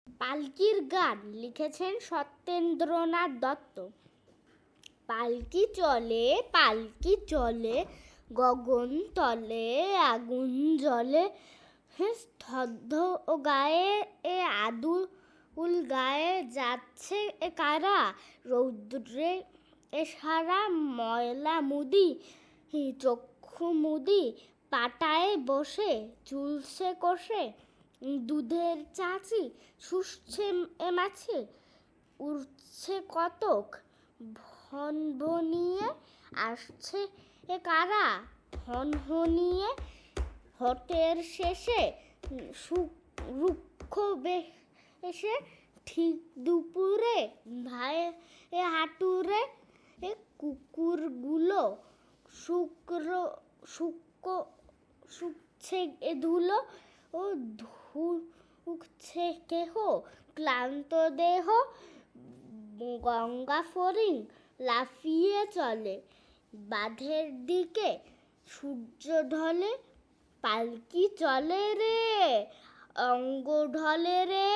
পালকির গান লিখেছেন সত্যেন্দ্রনাথ দত্ত। পালকি চলে গগন তলে, আগুন জ্বলে স্তব্ধ ও গায়ে এ আদুল গায়ে যাচ্ছে এ কারা, রৌদ্রে এ সারা ময়লা মুদি চক্ষু মুদি, পাটায় বসে চুলছে কষে দুধের চাচি, শুষছে এ মাছি, উড়ছে কতক ভনভনিয়ে, আসছে এ কারা হনহনিয়ে, হটের শেষে রুক্ষ বেশে ঠিক দুপুরে ধায়ে এ হাঁটুরে এ কুকুরগুলো শুকছে এ ধুলো ও ধুকছে কেহ ক্লান্ত দেহ, গঙ্গা ফড়িং লাফিয়ে চলে বাঁধের দিকে সূর্য ঢলে, পালকি চলে রে অঙ্গ ঢলে রে